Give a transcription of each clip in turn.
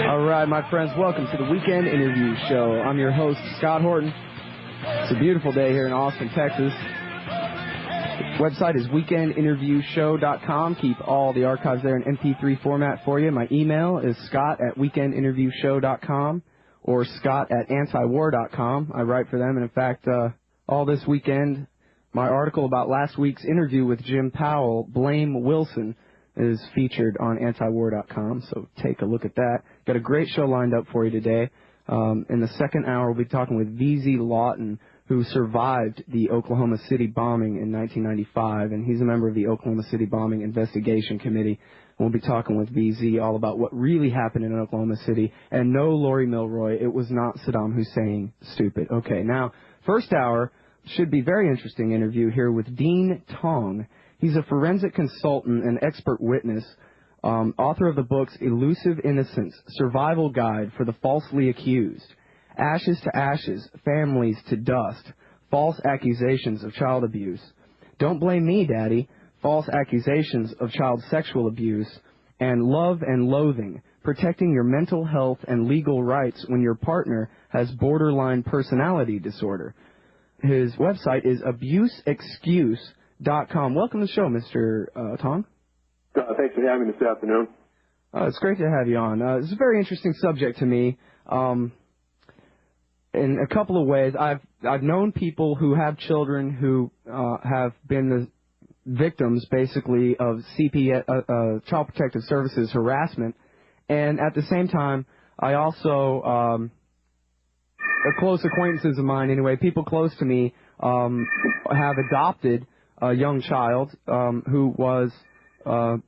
All right, my friends, welcome to the Weekend Interview Show. I'm your host, Scott Horton. It's a beautiful day here in Austin, Texas. The website is weekendinterviewshow.com. Keep all the archives there in MP3 format for you. My email is scott@weekendinterviewshow.com or scott@antiwar.com. I write for them, and in fact, all this weekend, my article about last week's interview with Jim Powell, Blame Wilson, is featured on antiwar.com, so take a look at that. Got a great show lined up for you today. In the second hour, we'll be talking with V.Z. Lawton, who survived the Oklahoma City bombing in 1995, and he's a member of the Oklahoma City Bombing Investigation Committee. We'll be talking with V.Z. all about what really happened in Oklahoma City. And no, Lori Milroy, it was not Saddam Hussein, stupid. Okay, now, first hour should be very interesting interview here with Dean Tong. He's a forensic consultant and expert witness, author of the books Elusive Innocence, Survival Guide for the Falsely Accused, Ashes to Ashes, Families to Dust, False Accusations of Child Abuse, Don't Blame Me, Daddy, False Accusations of Child Sexual Abuse, and Love and Loathing, Protecting Your Mental Health and Legal Rights When Your Partner Has Borderline Personality Disorder. His website is abuseexcuse.com. Welcome to the show, Mr. Tong. Thanks for having me this afternoon. It's great to have you on. It's a very interesting subject to me. In a couple of ways, I've known people who have children who have been the victims, basically, of Child Protective Services harassment, and at the same time, I also close acquaintances of mine, anyway, people close to me, have adopted a young child who was to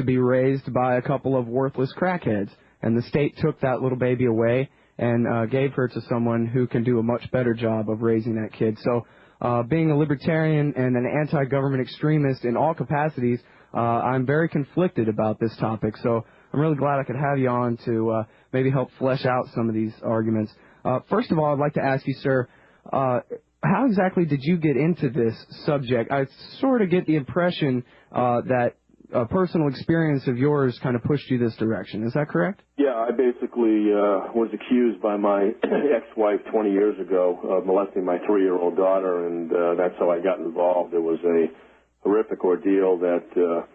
be raised by a couple of worthless crackheads. And the state took that little baby away and gave her to someone who can do a much better job of raising that kid. So being a libertarian and an anti-government extremist in all capacities, I'm very conflicted about this topic. So I'm really glad I could have you on to maybe help flesh out some of these arguments. First of all, I'd like to ask you, sir, how exactly did you get into this subject? I sort of get the impression that a personal experience of yours kind of pushed you this direction. Is that correct? Yeah, I basically was accused by my ex-wife 20 years ago of molesting my 3-year-old daughter, and that's how I got involved. It was a horrific ordeal that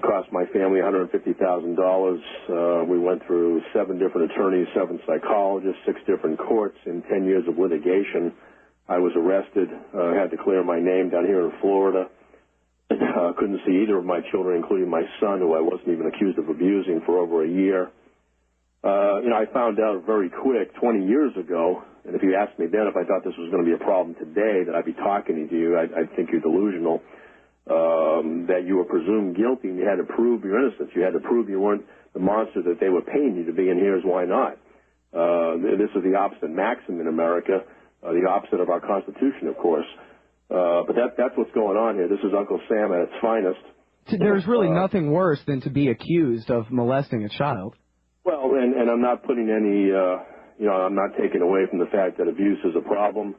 cost my family $150,000. We went through 7 different attorneys, 7 psychologists, 6 different courts, in 10 years of litigation. I was arrested, had to clear my name down here in Florida. Couldn't see either of my children, including my son, who I wasn't even accused of abusing, for over a year. I found out very quick 20 years ago, and if you asked me then if I thought this was going to be a problem today, that I'd be talking to you, I'd think you're delusional, that you were presumed guilty and you had to prove your innocence. You had to prove you weren't the monster that they were paying you to be, and here's why not. This is the opposite maxim in America. The opposite of our Constitution, of course. But that's what's going on here. This is Uncle Sam at its finest. There's really nothing worse than to be accused of molesting a child. Well, and I'm not putting any, I'm not taking away from the fact that abuse is a problem.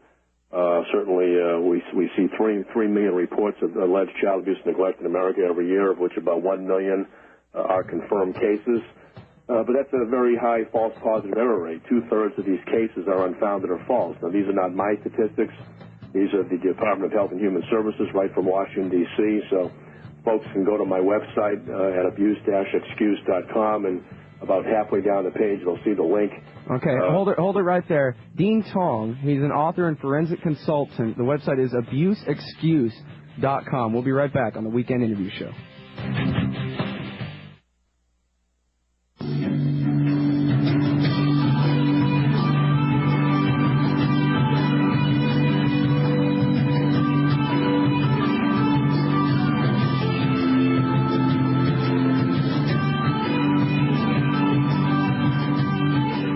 Certainly, we see 3 million reports of alleged child abuse and neglect in America every year, of which about 1 million are confirmed cases. But that's a very high false positive error rate. 2/3 of these cases are unfounded or false. Now, these are not my statistics. These are the Department of Health and Human Services right from Washington, D.C. So folks can go to my website at abuse-excuse.com, and about halfway down the page, they'll see the link. Okay, hold it right there. Dean Tong, he's an author and forensic consultant. The website is abuseexcuse.com. We'll be right back on the Weekend Interview Show.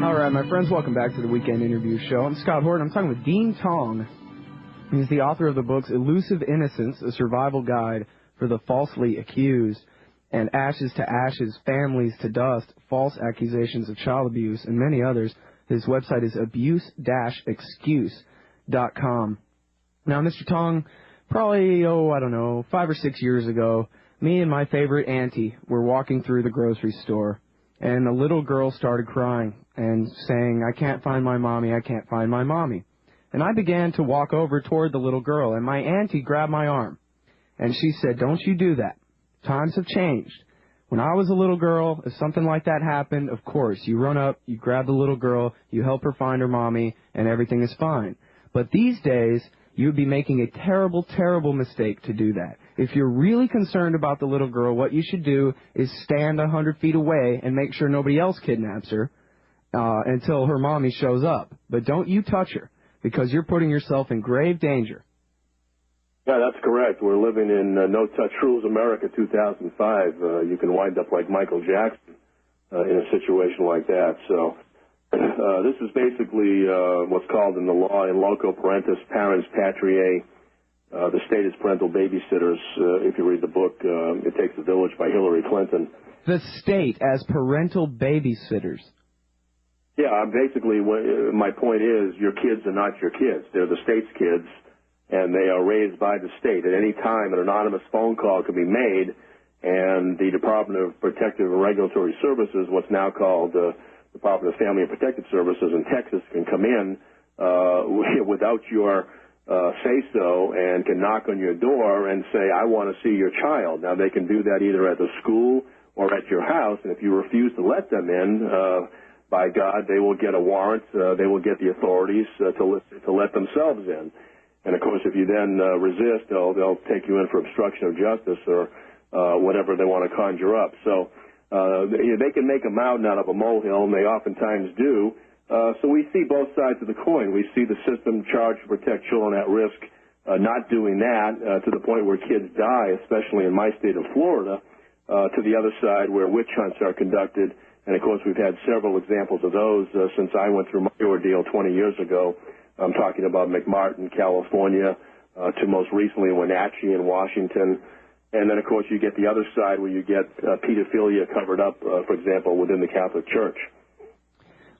All right, my friends, welcome back to the Weekend Interview Show. I'm Scott Horton. I'm talking with Dean Tong. He's the author of the books Elusive Innocence, A Survival Guide for the Falsely Accused, and Ashes to Ashes, Families to Dust, False Accusations of Child Abuse, and many others. His website is abuse-excuse.com. Now, Mr. Tong, probably, 5 or 6 years ago, me and my favorite auntie were walking through the grocery store, and a little girl started crying and saying, "I can't find my mommy, I can't find my mommy." And I began to walk over toward the little girl, and my auntie grabbed my arm, and she said, "Don't you do that. Times have changed. When I was a little girl, if something like that happened, of course, you run up, you grab the little girl, you help her find her mommy, and everything is fine. But these days, you would be making a terrible, terrible mistake to do that. If you're really concerned about the little girl, what you should do is stand 100 feet away and make sure nobody else kidnaps her until her mommy shows up. But don't you touch her, because you're putting yourself in grave danger." Yeah, that's correct. We're living in no-touch rules America 2005. You can wind up like Michael Jackson in a situation like that. So this is basically what's called in the law in loco parentis parens patriae. The state is parental babysitters. If you read the book, It Takes a Village by Hillary Clinton. The state as parental babysitters. Yeah, basically, my point is your kids are not your kids. They're the state's kids, and they are raised by the state. At any time, an anonymous phone call can be made, and the Department of Protective and Regulatory Services, what's now called the Department of Family and Protective Services in Texas, can come in without your say-so and can knock on your door and say, "I want to see your child." Now, they can do that either at the school or at your house, and if you refuse to let them in, by God, they will get a warrant. They will get the authorities to let themselves in. And, of course, if you then resist, they'll take you in for obstruction of justice or whatever they want to conjure up. So they can make a mountain out of a molehill, and they oftentimes do. So we see both sides of the coin. We see the system charged to protect children at risk not doing that to the point where kids die, especially in my state of Florida, to the other side where witch hunts are conducted. And, of course, we've had several examples of those since I went through my ordeal 20 years ago. I'm talking about McMartin, California, to most recently Wenatchee in Washington. And then, of course, you get the other side where you get pedophilia covered up, for example, within the Catholic Church.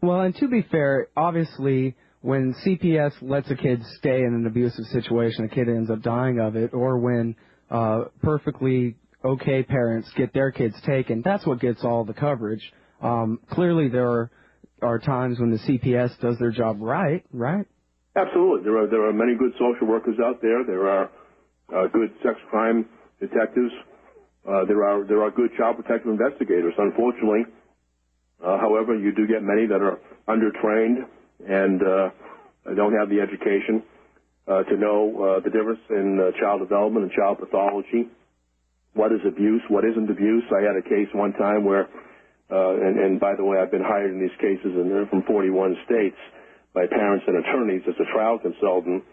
Well, and to be fair, obviously, when CPS lets a kid stay in an abusive situation, a kid ends up dying of it, or when perfectly okay parents get their kids taken, that's what gets all the coverage. Clearly, there are times when the CPS does their job right? Absolutely. There are many good social workers out there. There are good sex crime detectives. There are good child protective investigators. Unfortunately, however, you do get many that are undertrained and don't have the education to know the difference in child development and child pathology. What is abuse? What isn't abuse? I had a case one time where, and by the way, I've been hired in these cases from 41 states by parents and attorneys as a trial consultant.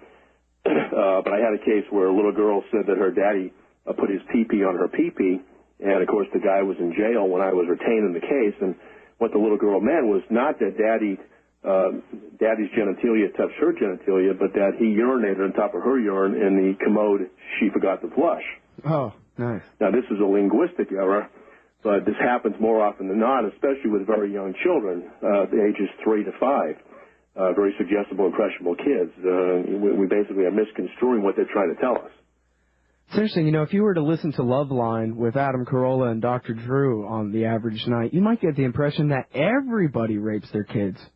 But I had a case where a little girl said that her daddy put his pee-pee on her pee-pee, and of course the guy was in jail when I was retained in the case. And what the little girl meant was not that daddy's genitalia touched her genitalia, but that he urinated on top of her urine in the commode she forgot to flush. Oh, nice. Now, this is a linguistic error, but this happens more often than not, especially with very young children, the ages 3 to 5. Very suggestible, impressionable kids. We basically are misconstruing what they're trying to tell us. It's interesting, if you were to listen to Loveline with Adam Carolla and Dr. Drew on the average night, you might get the impression that everybody rapes their kids.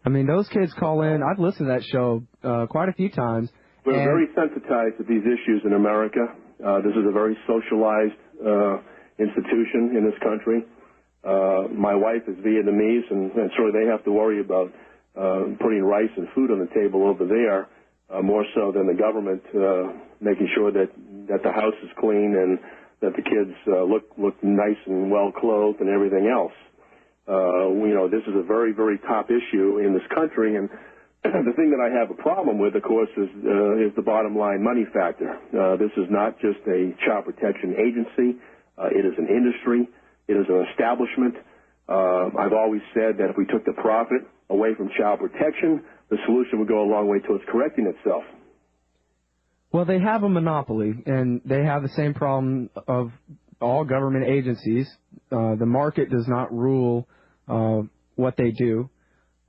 I mean, those kids call in. I've listened to that show quite a few times. We're very sensitized to these issues in America. This is a very socialized institution in this country. My wife is Vietnamese, and sure they have to worry about putting rice and food on the table over there, more so than the government making sure that the house is clean and that the kids look nice and well clothed and everything else. This is a very, very top issue in this country, and the thing that I have a problem with, of course, is the bottom line money factor. This is not just a child protection agency. It is an industry. It is an establishment. I've always said that if we took the profit away from child protection, the solution would go a long way towards correcting itself. Well, they have a monopoly, and they have the same problem of all government agencies. The market does not rule what they do.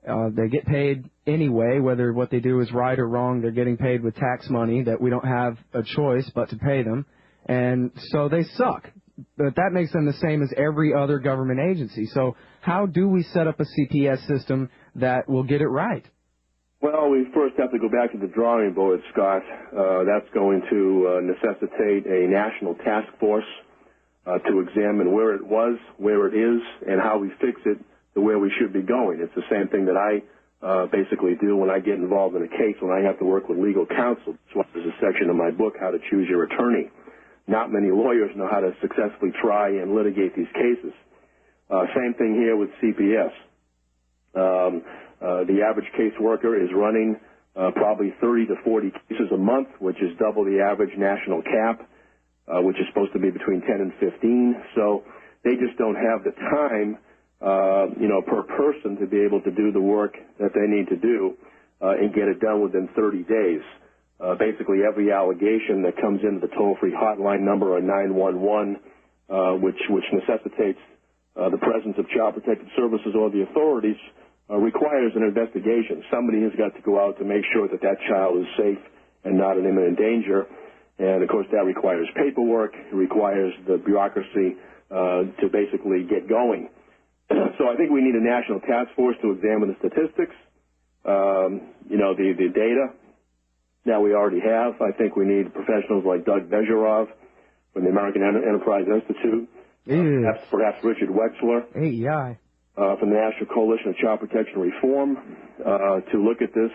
They get paid anyway, whether what they do is right or wrong. They're getting paid with tax money that we don't have a choice but to pay them. And so they suck. But that makes them the same as every other government agency. So how do we set up a CPS system that will get it right? Well, we first have to go back to the drawing board, Scott. That's going to necessitate a national task force to examine where it was, where it is, and how we fix it to where we should be going. It's the same thing that I basically do when I get involved in a case, when I have to work with legal counsel. That's why there's a section in my book, How to Choose Your Attorney. Not many lawyers know how to successfully try and litigate these cases. Same thing here with CPS. The average caseworker is running probably 30 to 40 cases a month, which is double the average national cap, which is supposed to be between 10 and 15. So they just don't have the time, per person to be able to do the work that they need to do and get it done within 30 days. Basically, every allegation that comes into the toll-free hotline number on 911, which necessitates the presence of Child Protective Services or the authorities, requires an investigation. Somebody has got to go out to make sure that that child is safe and not in imminent danger. And, of course, that requires paperwork. It requires the bureaucracy to basically get going. So I think we need a national task force to examine the statistics, the data that we already have. I think we need professionals like Doug Bezherov from the American Enterprise Institute, perhaps Richard Wexler from the National Coalition of Child Protection Reform to look at this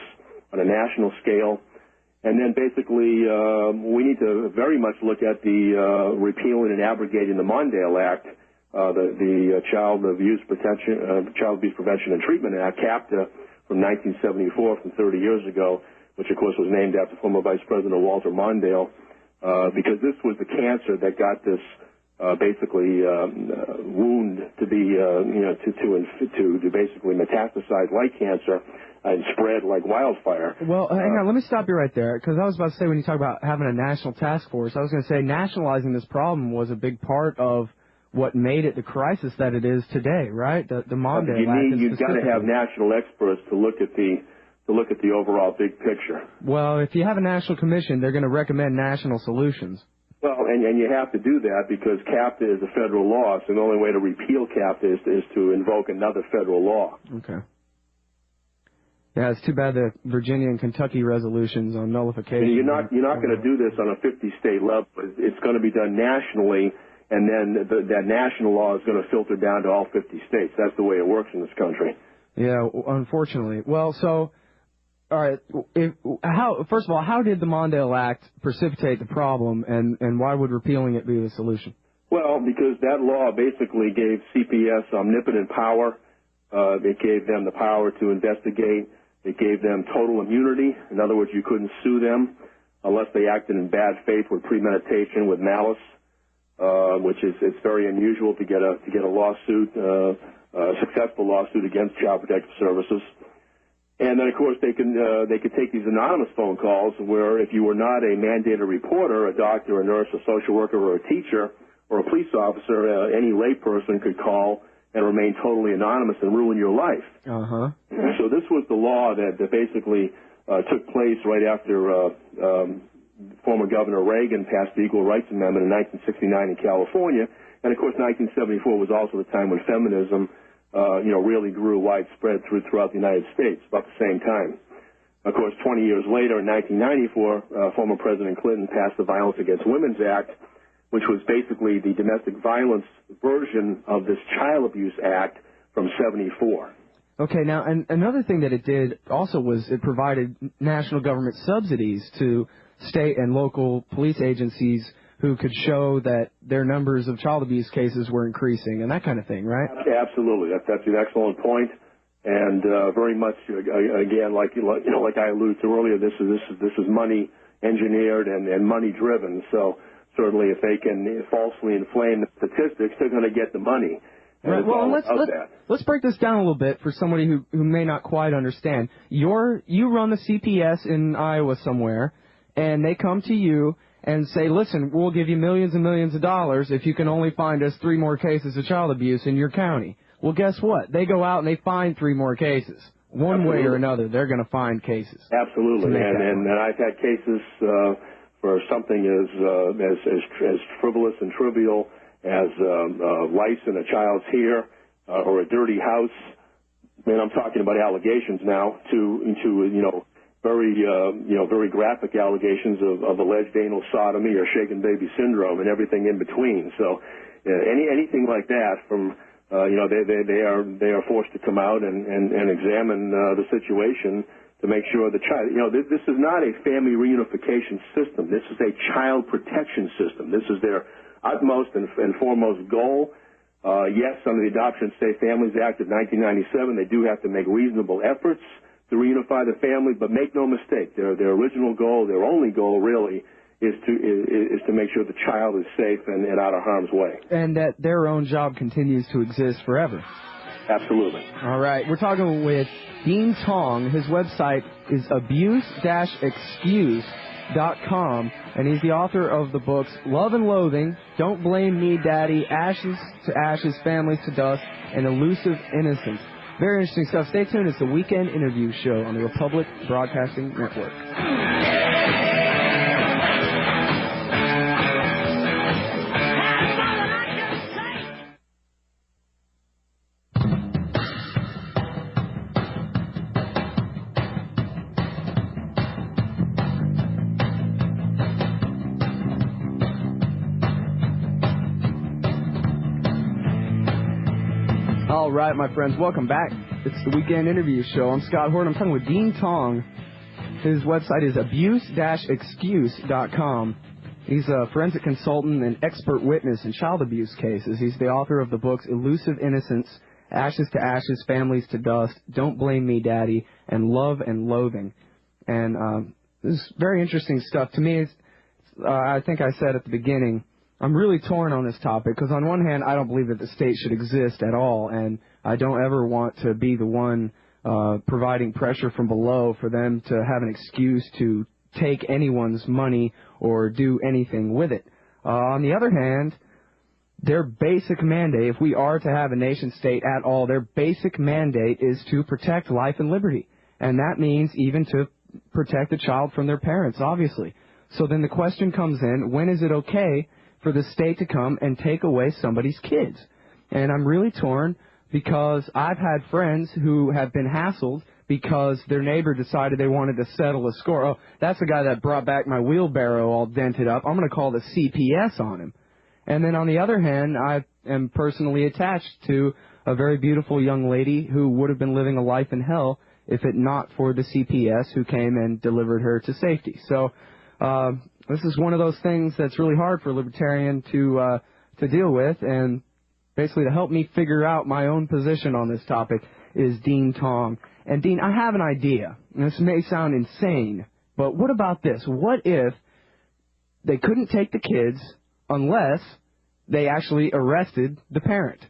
on a national scale. And then basically we need to very much look at the repealing and abrogating the Mondale Act, the Child Abuse Prevention and Treatment Act, CAPTA, from 1974, from 30 years ago, which, of course, was named after former Vice President Walter Mondale, because this was the cancer that got this wound to be, to basically metastasize like cancer and spread like wildfire. Well, hang on, let me stop you right there, because I was about to say when you talk about having a national task force, I was going to say nationalizing this problem was a big part of what made it the crisis that it is today, right? The Mondale Act. You've got to have national experts to look at the overall big picture. Well, if you have a national commission, they're going to recommend national solutions. Well, and you have to do that because CAPTA is a federal law, so the only way to repeal CAPTA is to invoke another federal law. Okay. Yeah, it's too bad the Virginia and Kentucky resolutions on nullification. You're not going to do this on a 50-state level. It's going to be done nationally, and then that national law is going to filter down to all 50 states. That's the way it works in this country. Yeah, unfortunately. Well, so, all right, first of all, how did the Mondale Act precipitate the problem, and why would repealing it be the solution? Well, because that law basically gave CPS omnipotent power. It gave them the power to investigate. It gave them total immunity. In other words, you couldn't sue them unless they acted in bad faith with premeditation, with malice, which is it's very unusual to get a lawsuit, a successful lawsuit against Child Protective Services. And then, of course, they could take these anonymous phone calls where if you were not a mandated reporter, a doctor, a nurse, a social worker, or a teacher, or a police officer, any layperson could call and remain totally anonymous and ruin your life. Uh-huh. So this was the law that basically took place right after former Governor Reagan passed the Equal Rights Amendment in 1969 in California. And, of course, 1974 was also the time when feminism really grew widespread throughout the United States, about the same time. Of course, 20 years later, in 1994, former President Clinton passed the Violence Against Women's Act, which was basically the domestic violence version of this Child Abuse Act from 74. Okay, now, and another thing that it did also was it provided national government subsidies to state and local police agencies who could show that their numbers of child abuse cases were increasing and that kind of thing, right? Absolutely. That's an excellent point. And very much, again, like I alluded to earlier, this is money engineered and money driven. So certainly if they can falsely inflame the statistics, they're going to get the money. Right. Well, let's break this down a little bit for somebody who may not quite understand. You run the CPS in Iowa somewhere, and they come to you and say, listen, we'll give you millions and millions of dollars if you can only find us 3 more cases of child abuse in your county. Well, guess what? They go out and they find 3 more cases. One way or another, they're going to find cases. Absolutely. And I've had cases for something as frivolous and trivial as lice in a child's hair or a dirty house. And I'm talking about allegations now to very graphic allegations of alleged anal sodomy or shaken baby syndrome and everything in between. So anything like that from they are forced to come out and examine the situation to make sure the child, this is not a family reunification system. This is a child protection system. This is their utmost and foremost goal. Yes, under the Adoption and Safe Families Act of 1997, they do have to make reasonable efforts to reunify the family, but make no mistake, their original goal, their only goal really, is to make sure the child is safe and out of harm's way. And that their own job continues to exist forever. Absolutely. All right. We're talking with Dean Tong. His website is abuse-excuse.com, and he's the author of the books Love and Loathing, Don't Blame Me, Daddy, Ashes to Ashes, Families to Dust, and Elusive Innocence. Very interesting stuff. Stay tuned. It's the Weekend Interview Show on the Republic Broadcasting Network. All right, my friends, welcome back. It's the Weekend Interview Show. I'm Scott Horton. I'm talking with Dean Tong. His website is abuse-excuse.com. He's a forensic consultant and expert witness in child abuse cases. He's the author of the books Elusive Innocence, Ashes to Ashes, Families to Dust, Don't Blame Me, Daddy, and Love and Loathing. And this is very interesting stuff. To me, I think I said at the beginning, I'm really torn on this topic because on one hand, I don't believe that the state should exist at all, and I don't ever want to be the one providing pressure from below for them to have an excuse to take anyone's money or do anything with it. On the other hand, their basic mandate, if we are to have a nation state at all, their basic mandate is to protect life and liberty, and that means even to protect the child from their parents, obviously. So then the question comes in, when is it okay for the state to come and take away somebody's kids? And I'm really torn because I've had friends who have been hassled because their neighbor decided they wanted to settle a score. Oh, that's the guy that brought back my wheelbarrow all dented up. I'm going to call the CPS on him. And then on the other hand, I am personally attached to a very beautiful young lady who would have been living a life in hell if it not for the CPS who came and delivered her to safety. So this is one of those things that's really hard for a libertarian to deal with, and basically to help me figure out my own position on this topic is Dean Tong. And Dean, I have an idea, and this may sound insane, but what about this? What if they couldn't take the kids unless they actually arrested the parent?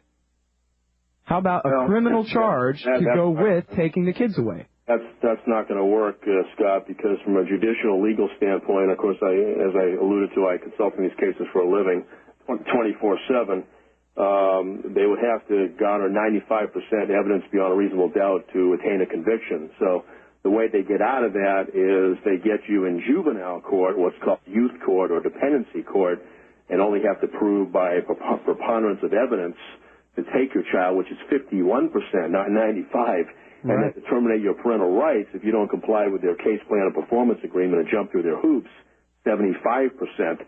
How about a criminal charge to go with taking the kids away? That's not going to work, Scott, because from a judicial legal standpoint, of course, as I alluded to, I consult in these cases for a living 24/7. They would have to garner 95% evidence beyond a reasonable doubt to attain a conviction. So the way they get out of that is they get you in juvenile court, what's called youth court or dependency court, and only have to prove by a preponderance of evidence to take your child, which is 51%, not 95%. Right. And to terminate your parental rights, if you don't comply with their case plan and performance agreement and jump through their hoops, 75%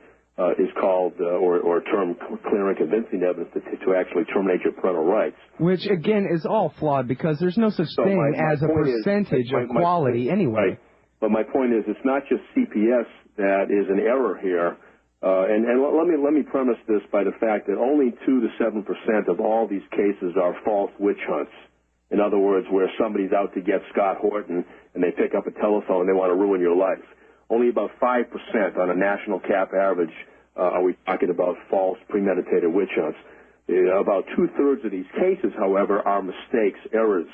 is called, or termed clear and convincing evidence to actually terminate your parental rights. Which, again, is all flawed because there's no such thing as a percentage of quality anyway. Right. But my point is, it's not just CPS that is an error here. And let me premise this by the fact that only 2 to 7% of all these cases are false witch hunts. In other words, where somebody's out to get Scott Horton and they pick up a telephone and they want to ruin your life. Only about 5% on a national cap average are we talking about false premeditated witch hunts. About two-thirds of these cases, however, are mistakes, errors,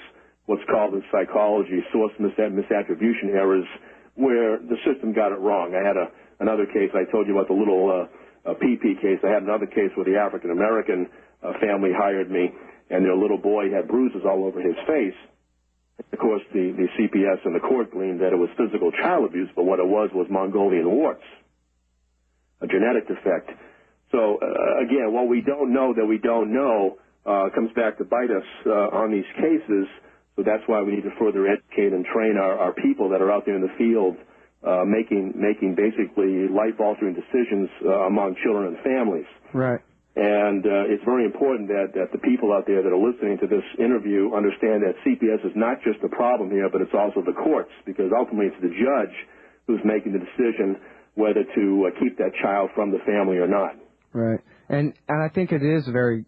what's called in psychology source misattribution errors, where the system got it wrong. I had another case. I told you about the little PP case. I had another case where the African-American family hired me, and their little boy had bruises all over his face. Of course, the CPS and the court gleaned that it was physical child abuse, but what it was Mongolian warts, a genetic defect. So, again, what we don't know that we don't know comes back to bite us on these cases. So that's why we need to further educate and train our people that are out there in the field making basically life-altering decisions among children and families. Right. And it's very important that the people out there that are listening to this interview understand that CPS is not just the problem here, but it's also the courts, because ultimately it's the judge who's making the decision whether to keep that child from the family or not. Right. And I think it is a very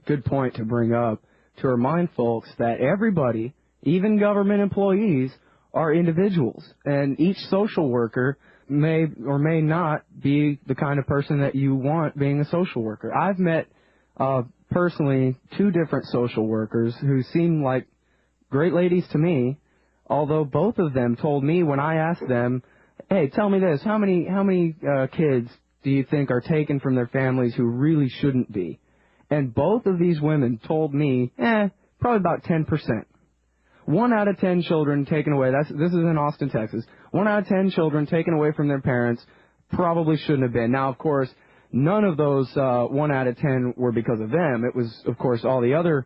good point to bring up, to remind folks that everybody, even government employees, are individuals, and each social worker may or may not be the kind of person that you want being a social worker. I've met personally 2 different social workers who seem like great ladies to me, although both of them told me when I asked them, hey, tell me this, how many kids do you think are taken from their families who really shouldn't be? And both of these women told me, probably about 10%. 1 out of 10 children taken away. This is in Austin, Texas. 1 out of 10 children taken away from their parents probably shouldn't have been. Now, of course, none of those 1 out of 10 were because of them. It was, of course, all the other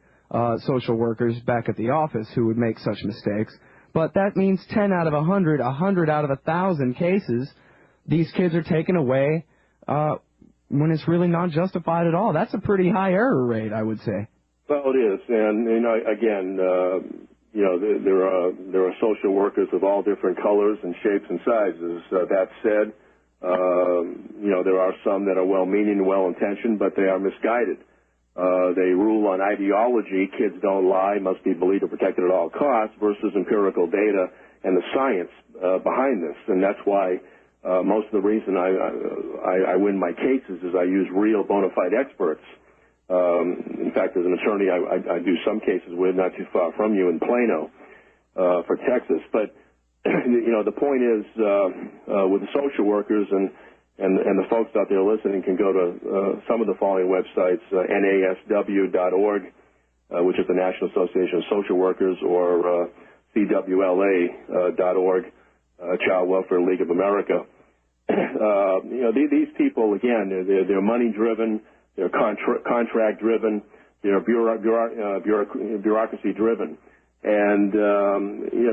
social workers back at the office who would make such mistakes. But that means 10 out of 100, 100 out of 1,000 cases, these kids are taken away when it's really not justified at all. That's a pretty high error rate, I would say. Well, it is, and again, there are social workers of all different colors and shapes and sizes. That said, there are some that are well-meaning and well-intentioned, but they are misguided. They rule on ideology, kids don't lie, must be believed or protected at all costs, versus empirical data and the science behind this. And that's why most of the reason I win my cases is I use real bona fide experts. In fact, as an attorney, I do some cases with, not too far from you, in Plano for Texas. But, the point is with the social workers and the folks out there listening can go to some of the following websites, NASW.org, which is the National Association of Social Workers, or CWLA.org, Child Welfare League of America. These people, again, they're money-driven, they're contract-driven, they're bureaucracy-driven. And,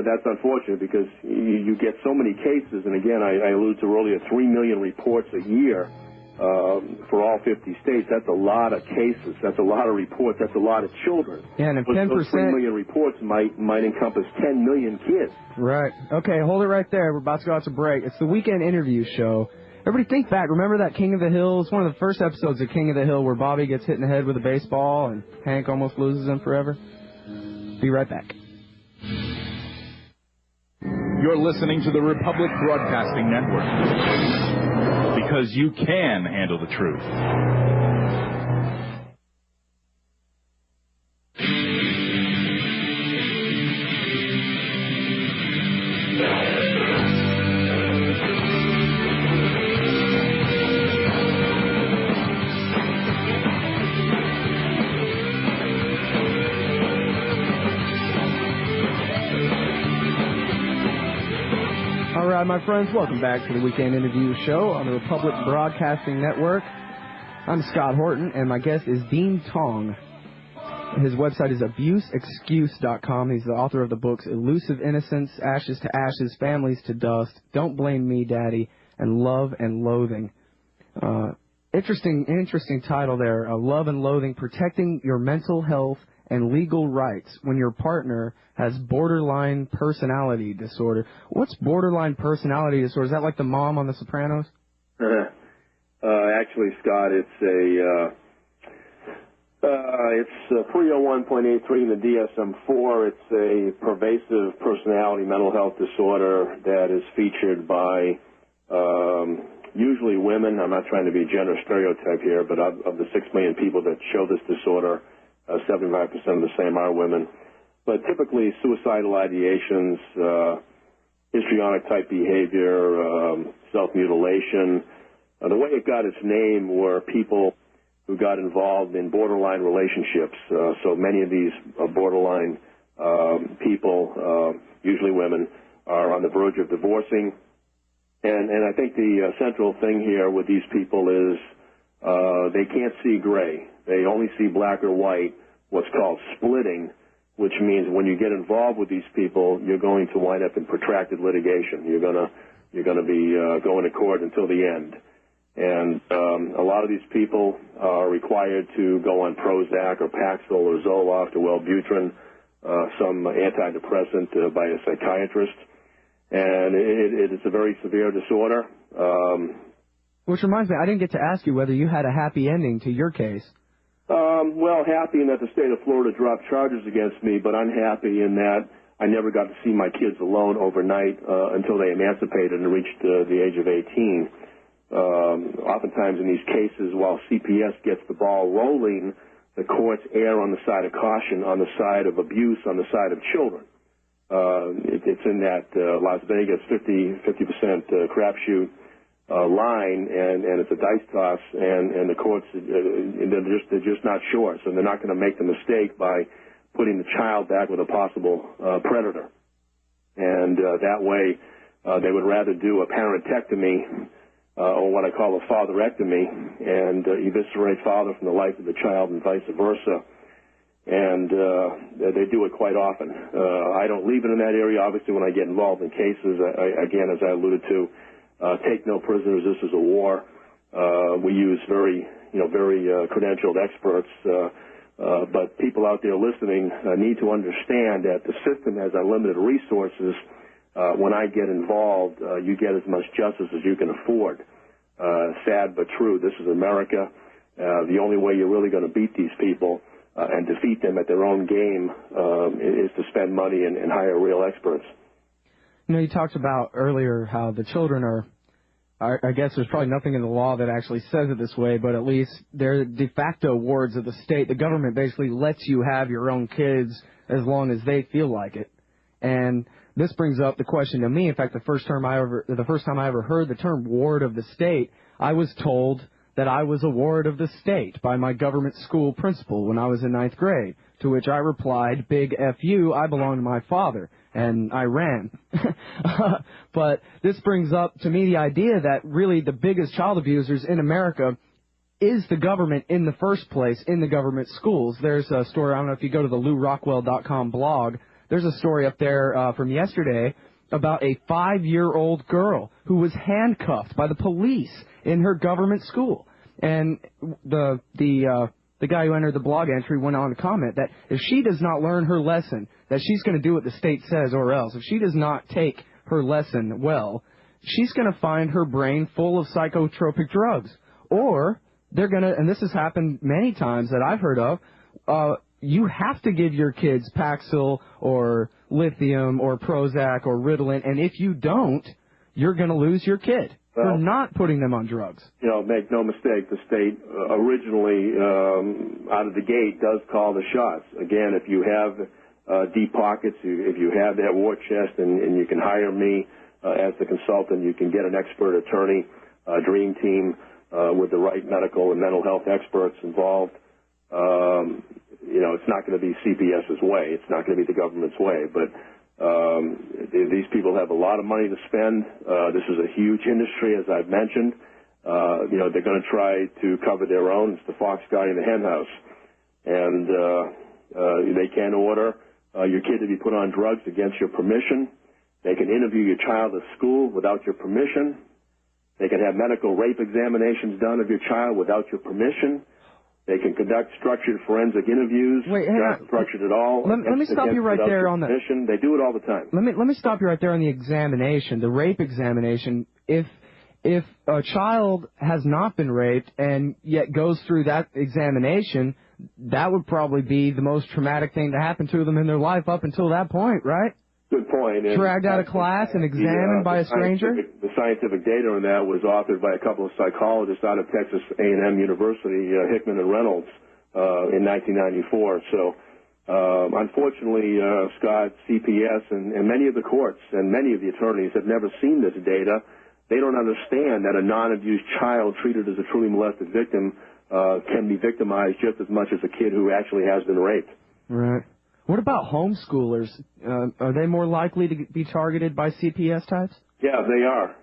that's unfortunate because you get so many cases, and again, I alluded to earlier, 3 million reports a year for all 50 states. That's a lot of cases. That's a lot of reports. That's a lot of children. Yeah, and if 10%... Those 3 million reports might encompass 10 million kids. Right. Okay, hold it right there. We're about to go out to break. It's the Weekend Interview Show. Everybody think back. Remember that King of the Hill? It's one of the first episodes of King of the Hill where Bobby gets hit in the head with a baseball and Hank almost loses him forever. Be right back. You're listening to the Republic Broadcasting Network, because you can handle the truth. All right, my friends, welcome back to the Weekend Interview Show on the Republic Broadcasting Network. I'm Scott Horton, and my guest is Dean Tong. His website is abuseexcuse.com. He's the author of the books Elusive Innocence, Ashes to Ashes, Families to Dust, Don't Blame Me, Daddy, and Love and Loathing. Interesting title there, Love and Loathing, Protecting Your Mental Health and Legal Rights When Your Partner Has Borderline Personality Disorder. What's borderline personality disorder? Is that like the mom on The Sopranos? Actually, Scott, it's 301.83 in the DSM-4. It's a pervasive personality mental health disorder that is featured by usually women. I'm not trying to be gender stereotype here, but of the 6 million people that show this disorder, 75% of the same are women. But typically suicidal ideations, histrionic-type behavior, self-mutilation. The way it got its name were people who got involved in borderline relationships. So many of these borderline people, usually women, are on the verge of divorcing. And I think the central thing here with these people is they can't see gray. They only see black or white, what's called splitting, which means when you get involved with these people, you're going to wind up in protracted litigation. You're going to be going to court until the end. And a lot of these people are required to go on Prozac or Paxil or Zoloft or Wellbutrin, some antidepressant by a psychiatrist. And it's a very severe disorder. Which reminds me, I didn't get to ask you whether you had a happy ending to your case. Well, happy in that the state of Florida dropped charges against me, but unhappy in that I never got to see my kids alone overnight until they emancipated and reached the age of 18. Oftentimes in these cases, while CPS gets the ball rolling, the courts err on the side of caution, on the side of abuse, on the side of children. It's in that Las Vegas 50% crapshoot line, and it's a dice toss, and the courts they're just not sure, so they're not going to make the mistake by putting the child back with a possible predator, and that way they would rather do a parentectomy or what I call a fatherectomy, and eviscerate father from the life of the child and vice versa. And they do it quite often. I don't leave it in that area. Obviously, when I get involved in cases, again, as I alluded to, take no prisoners. This is a war. We use very credentialed experts. But people out there listening need to understand that the system has unlimited resources. When I get involved, you get as much justice as you can afford. Sad but true. This is America. The only way you're really going to beat these people and defeat them at their own game is to spend money and hire real experts. You know, you talked about earlier how the children are, I guess there's probably nothing in the law that actually says it this way, but at least they're de facto wards of the state. The government basically lets you have your own kids as long as they feel like it. And this brings up the question to me. In fact, the first time I ever heard the term ward of the state, I was told that I was a ward of the state by my government school principal when I was in 9th grade, to which I replied, big F you, I belong to my father, and I ran. But this brings up to me the idea that really the biggest child abusers in America is the government in the first place, in the government schools. There's a story, I don't know if you go to the LouRockwell.com blog, there's a story up there from yesterday about a 5-year-old girl who was handcuffed by the police in her government school. And the guy who entered the blog entry went on to comment that if she does not learn her lesson, that she's going to do what the state says or else. If she does not take her lesson well, she's going to find her brain full of psychotropic drugs. Or they're going to, and this has happened many times that I've heard of, you have to give your kids Paxil or lithium or Prozac or Ritalin, and if you don't, you're going to lose your kid. Well, for not putting them on drugs. You know, make no mistake, the state originally, out of the gate, does call the shots. Again, if you have deep pockets, if you have that war chest and you can hire me as the consultant, you can get an expert attorney, a dream team with the right medical and mental health experts involved. It's not going to be CPS's way. It's not going to be the government's way. But these people have a lot of money to spend. This is a huge industry, as I've mentioned. They're going to try to cover their own. It's the fox guarding the hen house. And they can order your kid to be put on drugs against your permission. They can interview your child at school without your permission. They can have medical rape examinations done of your child without your permission. They can conduct structured forensic interviews. Wait, not structured at all. Let me stop you right there on the. They do it all the time. Let me stop you right there on the examination, the rape examination. If a child has not been raped and yet goes through that examination, that would probably be the most traumatic thing to happen to them in their life up until that point, right? Good point. And dragged out of class and examined by a stranger? The scientific data on that was authored by a couple of psychologists out of Texas A&M University, Hickman and Reynolds, in 1994. So, unfortunately, Scott, CPS, and many of the courts and many of the attorneys have never seen this data. They don't understand that a non-abused child treated as a truly molested victim can be victimized just as much as a kid who actually has been raped. Right. What about homeschoolers? Are they more likely to be targeted by CPS types? Yeah, they are.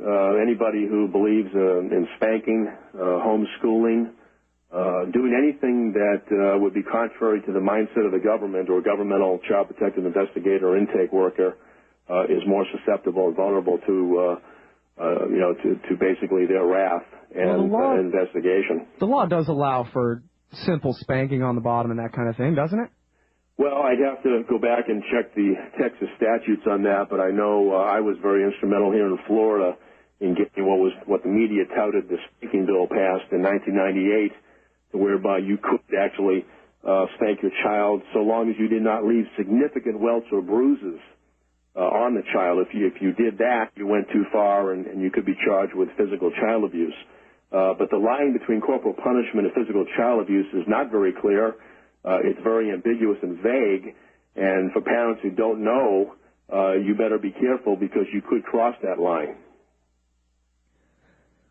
Anybody who believes in spanking, homeschooling, doing anything that would be contrary to the mindset of the government or governmental child protective investigator or intake worker is more susceptible and vulnerable to to basically their wrath and investigation. The law does allow for simple spanking on the bottom and that kind of thing, doesn't it? Well, I'd have to go back and check the Texas statutes on that, but I know I was very instrumental here in Florida in getting what the media touted the spanking bill passed in 1998, whereby you could actually spank your child so long as you did not leave significant welts or bruises on the child. If you did that, you went too far, and you could be charged with physical child abuse. But the line between corporal punishment and physical child abuse is not very clear. It's very ambiguous and vague, and for parents who don't know, you better be careful because you could cross that line.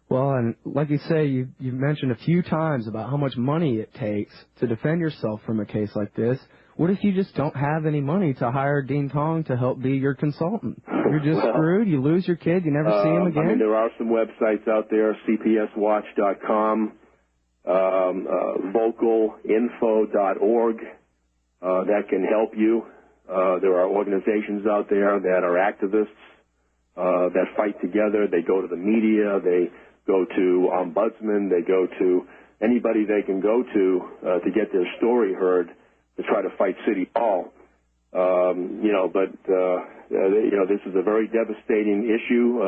Well, and like you say, you've mentioned a few times about how much money it takes to defend yourself from a case like this. What if you just don't have any money to hire Dean Tong to help be your consultant? You're just screwed. You lose your kid. You never see him again? I mean, there are some websites out there, cpswatch.com, vocalinfo.org, that can help you. There are organizations out there that are activists that fight together. They go to the media. They go to ombudsman. They go to anybody they can go to get their story heard to try to fight City Hall. This is a very devastating issue,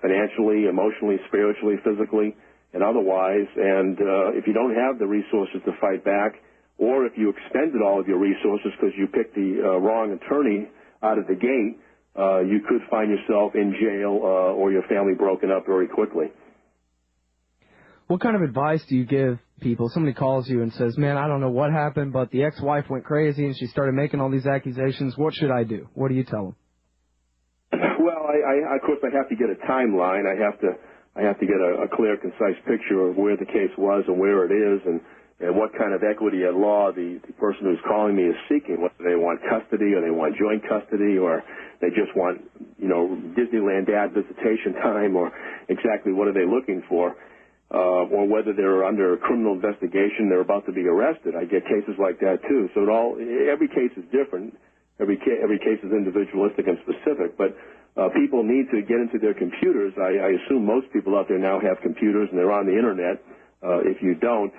financially, emotionally, spiritually, physically, and otherwise. And if you don't have the resources to fight back, or if you expended all of your resources because you picked the wrong attorney out of the gate, you could find yourself in jail or your family broken up very quickly. What kind of advice do you give people? Somebody calls you and says, man, I don't know what happened, but the ex-wife went crazy and she started making all these accusations. What should I do? What do you tell them? Well, of course, I have to get a timeline. I have to get a clear, concise picture of where the case was and where it is and what kind of equity at law the person who's calling me is seeking. Whether they want custody or they want joint custody or they just want, Disneyland dad visitation time or exactly what are they looking for. Or whether they're under a criminal investigation, they're about to be arrested. I get cases like that too. So every case is different. Every case is individualistic and specific. But people need to get into their computers. I assume most people out there now have computers and they're on the internet. If you don't,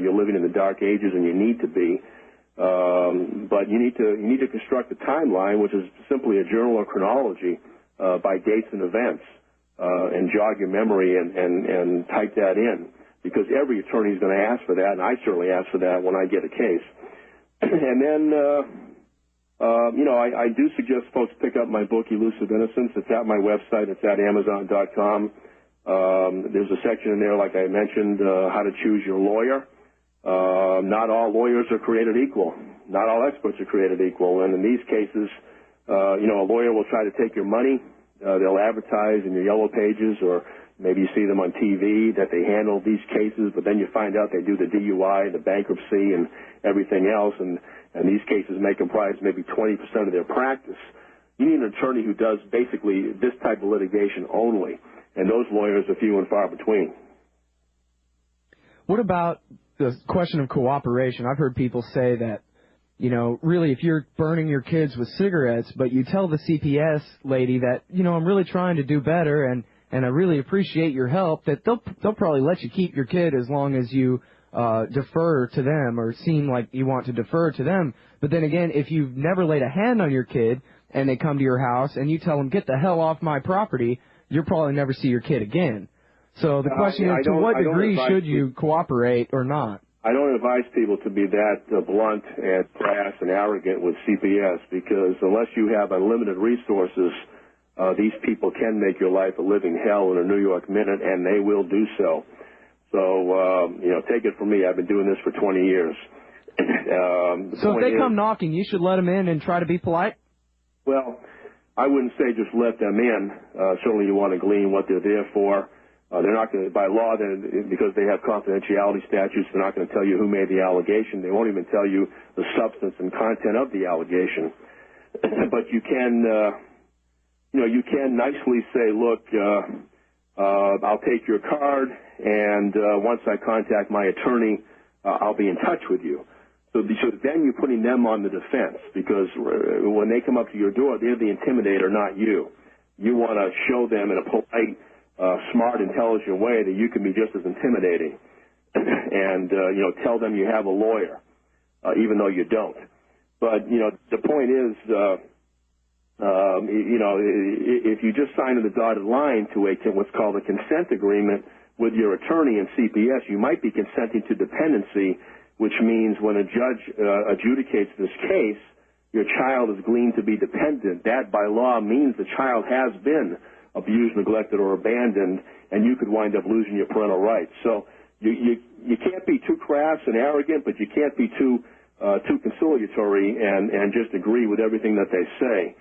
you're living in the dark ages, and you need to be. But you need to construct a timeline, which is simply a journal or chronology by dates and events. And jog your memory and type that in, because every attorney is going to ask for that, and I certainly ask for that when I get a case. And then, I do suggest folks pick up my book, Elusive Innocence. It's at my website. It's at Amazon.com. There's a section in there, like I mentioned, how to choose your lawyer. Not all lawyers are created equal. Not all experts are created equal. And in these cases, a lawyer will try to take your money. They'll advertise in your yellow pages, or maybe you see them on TV that they handle these cases, but then you find out they do the DUI, the bankruptcy, and everything else, and these cases may comprise maybe 20% of their practice. You need an attorney who does basically this type of litigation only, and those lawyers are few and far between. What about the question of cooperation? I've heard people say that, really, if you're burning your kids with cigarettes, but you tell the CPS lady that, I'm really trying to do better and I really appreciate your help, that they'll probably let you keep your kid as long as you defer to them or seem like you want to defer to them. But then again, if you've never laid a hand on your kid and they come to your house and you tell them, get the hell off my property, you'll probably never see your kid again. So the question is, to what degree should you cooperate or not? I don't advise people to be that blunt and crass and arrogant with CPS, because unless you have unlimited resources, these people can make your life a living hell in a New York minute, and they will do so. So, take it from me. I've been doing this for 20 years. So if they come knocking, you should let them in and try to be polite? Well, I wouldn't say just let them in. Certainly you want to glean what they're there for. They're not going to, by law, because they have confidentiality statutes, they're not going to tell you who made the allegation. They won't even tell you the substance and content of the allegation. But you can, you can nicely say, look, I'll take your card, and once I contact my attorney, I'll be in touch with you. So then you're putting them on the defense, because when they come up to your door, they're the intimidator, not you. You want to show them in a polite, smart, intelligent way that you can be just as intimidating, and tell them you have a lawyer, even though you don't. But the point is, if you just sign the dotted line to what's called a consent agreement with your attorney and CPS, you might be consenting to dependency, which means when a judge adjudicates this case, your child is gleaned to be dependent. That, by law, means the child has been abused, neglected, or abandoned, and you could wind up losing your parental rights. So you can't be too crass and arrogant, but you can't be too conciliatory and just agree with everything that they say,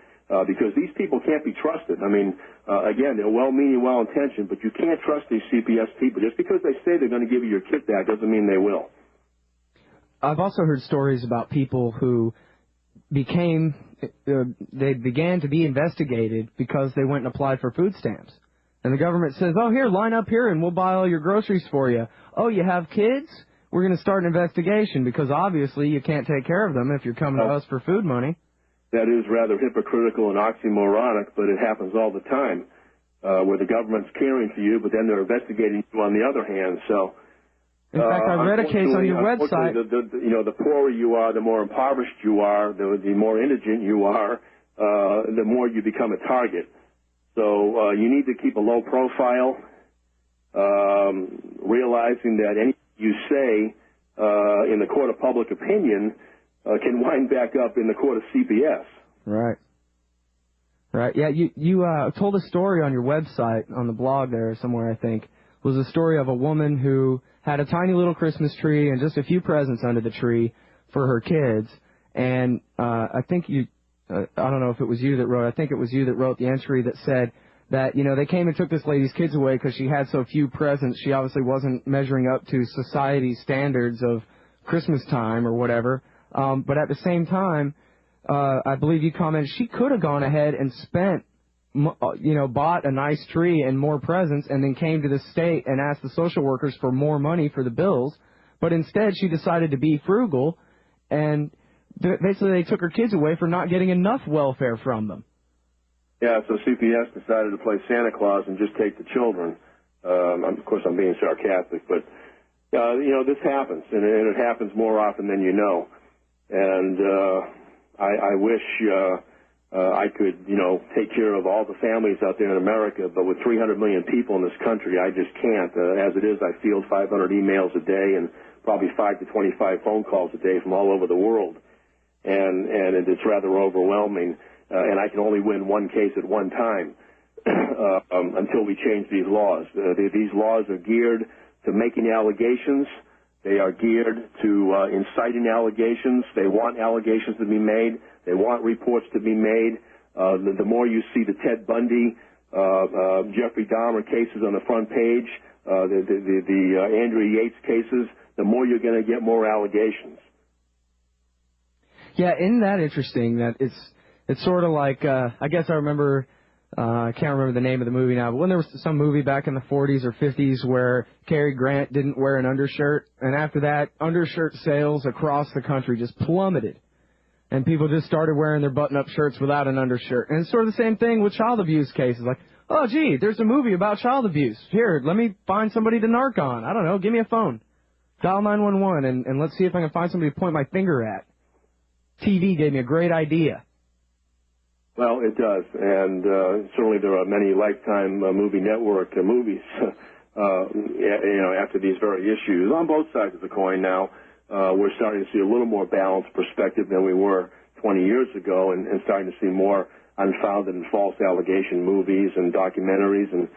because these people can't be trusted. I mean, again, they're well-meaning, well-intentioned, but you can't trust these CPS people. Just because they say they're going to give you your kid back doesn't mean they will. I've also heard stories about people who began to be investigated because they went and applied for food stamps. And the government says, oh, here, line up here and we'll buy all your groceries for you. Oh, you have kids? We're going to start an investigation because obviously you can't take care of them if you're coming to us for food money. That is rather hypocritical and oxymoronic, but it happens all the time, where the government's caring for you, but then they're investigating you on the other hand. So, in fact, I read a case on your website. The poorer you are, the more impoverished you are, the more indigent you are, the more you become a target. So you need to keep a low profile, realizing that anything you say in the court of public opinion can wind back up in the court of CPS. Right. Right. Yeah, you told a story on your website, on the blog there somewhere, I think. It was a story of a woman who had a tiny little Christmas tree and just a few presents under the tree for her kids. And I think I don't know if it was you that wrote, I think it was you that wrote the entry that said that, they came and took this lady's kids away because she had so few presents. She obviously wasn't measuring up to society's standards of Christmas time or whatever. But at the same time, I believe you commented she could have gone ahead and spent, bought a nice tree and more presents and then came to the state and asked the social workers for more money for the bills. But instead, she decided to be frugal, and basically they took her kids away for not getting enough welfare from them. Yeah, so CPS decided to play Santa Claus and just take the children. Of course, I'm being sarcastic, but, this happens, and it happens more often than you know. And I wish I could, take care of all the families out there in America, but with 300 million people in this country, I just can't. As it is, I field 500 emails a day and probably 5 to 25 phone calls a day from all over the world, and it's rather overwhelming. And I can only win one case at one time until we change these laws. These laws are geared to making allegations. They are geared to inciting allegations. They want allegations to be made. They want reports to be made. The more you see the Ted Bundy, Jeffrey Dahmer cases on the front page, the Andrea Yates cases, the more you're going to get more allegations. Yeah, isn't that interesting? That it's sort of like I guess I remember. I can't remember the name of the movie now, but when there was some movie back in the 40s or 50s where Cary Grant didn't wear an undershirt, and after that, undershirt sales across the country just plummeted, and people just started wearing their button-up shirts without an undershirt. And it's sort of the same thing with child abuse cases. Like, oh, gee, there's a movie about child abuse. Here, let me find somebody to narc on. I don't know, give me a phone. Dial 911, and let's see if I can find somebody to point my finger at. TV gave me a great idea. Well, it does, and certainly there are many Lifetime movie network movies after these very issues on both sides of the coin now, we're starting to see a little more balanced perspective than we were 20 years ago, and starting to see more unfounded and false allegation movies and documentaries and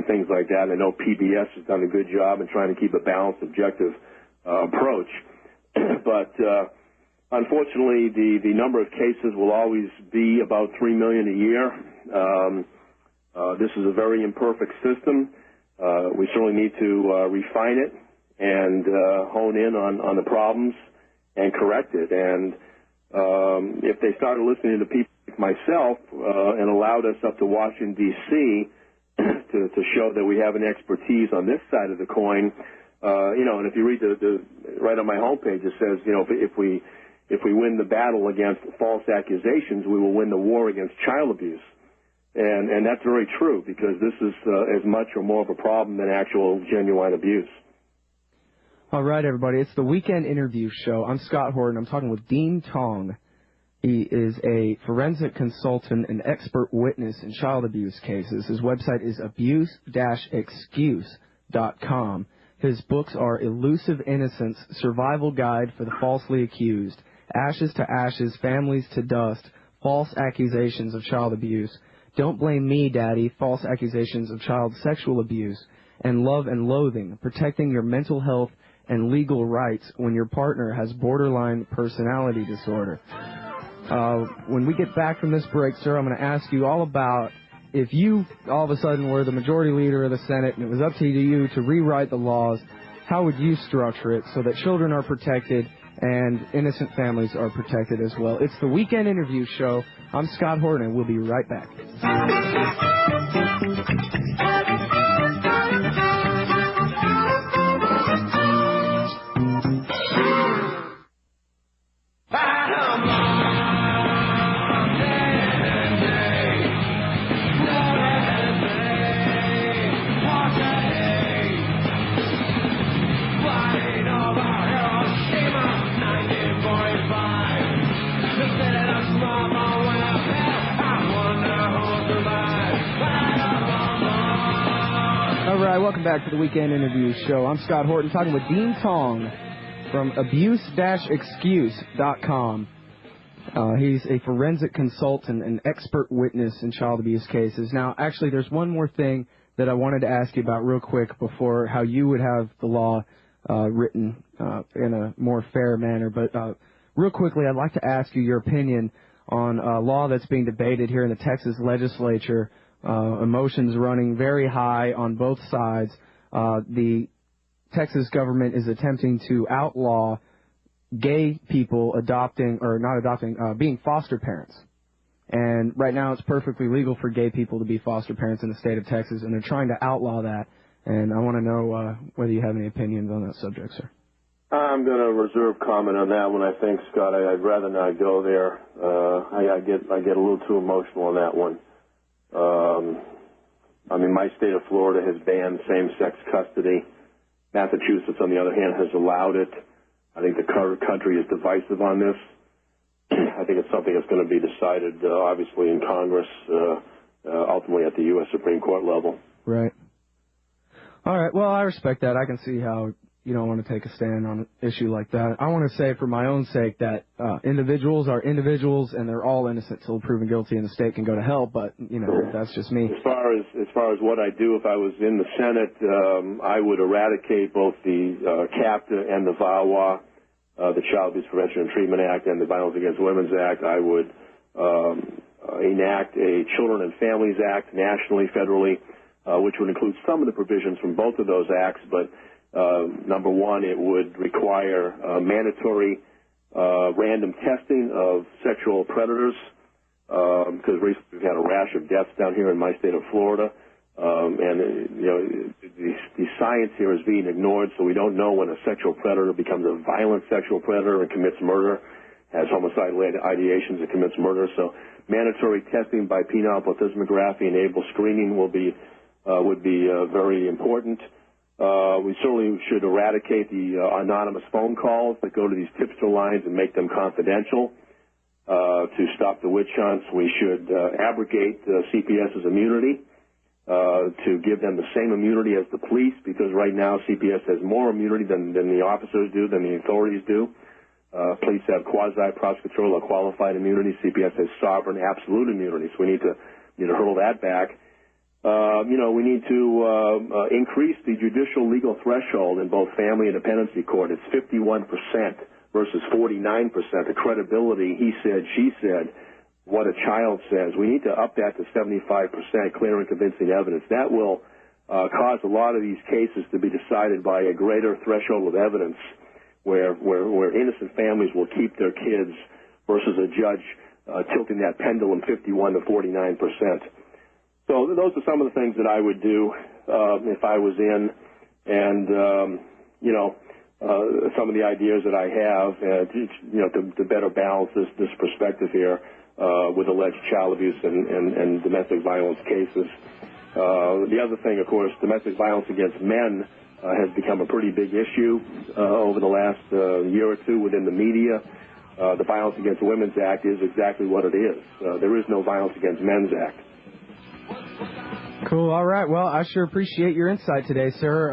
things like that. I know PBS has done a good job in trying to keep a balanced, objective approach. But unfortunately, the number of cases will always be about 3 million a year. This is a very imperfect system. We certainly need to refine it and hone in on the problems and correct it. And if they started listening to people like myself and allowed us up to Washington, D.C., to show that we have an expertise on this side of the coin, and if you read the right on my homepage, it says, if we win the battle against false accusations, we will win the war against child abuse. And that's very true, because this is as much or more of a problem than actual genuine abuse. All right, everybody. It's the Weekend Interview Show. I'm Scott Horton. I'm talking with Dean Tong. He is a forensic consultant and expert witness in child abuse cases. His website is abuse-excuse.com. His books are Elusive Innocence, Survival Guide for the Falsely Accused, Ashes to Ashes, Families to Dust, False Accusations of Child Abuse, Don't Blame Me, Daddy, False Accusations of Child Sexual Abuse, and Love and Loathing, Protecting Your Mental Health and Legal Rights When Your Partner Has Borderline Personality Disorder. When we get back from this break, sir, I'm going to ask you all about if you all of a sudden were the majority leader of the Senate and it was up to you to rewrite the laws, how would you structure it so that children are protected and innocent families are protected as well? It's the Weekend Interview Show. I'm Scott Horton, and we'll be right back. All right, welcome back to the Weekend Interview Show. I'm Scott Horton, talking with Dean Tong from abuse-excuse.com. He's a forensic consultant and expert witness in child abuse cases. Now, actually, there's one more thing that I wanted to ask you about real quick before how you would have the law written in a more fair manner. But real quickly, I'd like to ask you your opinion on a law that's being debated here in the Texas legislature. Emotions running very high on both sides. The Texas government is attempting to outlaw gay people being foster parents. And right now it's perfectly legal for gay people to be foster parents in the state of Texas, and they're trying to outlaw that. And I want to know whether you have any opinions on that subject, sir. I'm going to reserve comment on that one. I think, Scott, I'd rather not go there. I get a little too emotional on that one. My state of Florida has banned same-sex custody. Massachusetts, on the other hand, has allowed it. I think the country is divisive on this. I think it's something that's going to be decided, obviously, in Congress, ultimately at the U.S. Supreme Court level. Right. All right. Well, I respect that. I can see how you don't want to take a stand on an issue like that. I want to say for my own sake that individuals are individuals and they're all innocent till proven guilty, and the state can go to hell, but, that's just me. As far as what I do if I was in the Senate, I would eradicate both the CAPTA and the VAWA, the Child Abuse Prevention and Treatment Act and the Violence Against Women's Act. I would enact a Children and Families Act nationally, federally, which would include some of the provisions from both of those acts, but number one, it would require mandatory random testing of sexual predators, because recently we've had a rash of deaths down here in my state of Florida, the science here is being ignored, so we don't know when a sexual predator becomes a violent sexual predator and commits murder, has homicidal ideations and commits murder. So mandatory testing by penile plethysmography-enabled screening would be very important. We certainly should eradicate the anonymous phone calls that go to these tipster lines and make them confidential. To stop the witch hunts, we should abrogate CPS's immunity to give them the same immunity as the police, because right now CPS has more immunity than the officers do, than the authorities do. Police have quasi-prosecutorial or qualified immunity. CPS has sovereign absolute immunity, so we need to hurl that back. We need to increase the judicial legal threshold in both family and dependency court. It's 51% versus 49%. The credibility, he said, she said, what a child says. We need to up that to 75%, clear and convincing evidence. That will cause a lot of these cases to be decided by a greater threshold of evidence where innocent families will keep their kids versus a judge tilting that pendulum 51 to 49%. So those are some of the things that I would do if I was in, and some of the ideas that I have, to better balance this perspective here with alleged child abuse and domestic violence cases. The other thing, of course, domestic violence against men has become a pretty big issue over the last year or two within the media. The Violence Against Women's Act is exactly what it is. There is no Violence Against Men's Act. Cool. All right. Well, I sure appreciate your insight today, sir.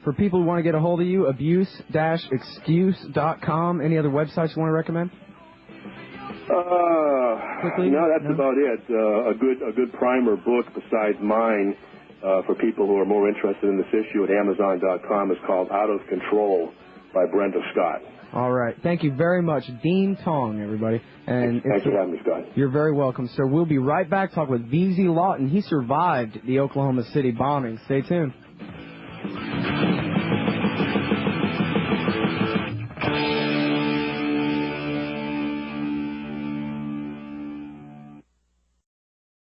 For people who want to get a hold of you, abuse-excuse.com. Any other websites you want to recommend? Quickly? No, that's about it. A good primer book besides mine for people who are more interested in this issue at Amazon.com is called Out of Control by Brenda Scott. All right. Thank you very much. Dean Tong, everybody. And Thanks for having me, Scott. You're very welcome, sir. We'll be right back talking with VZ Lawton. He survived the Oklahoma City bombing. Stay tuned.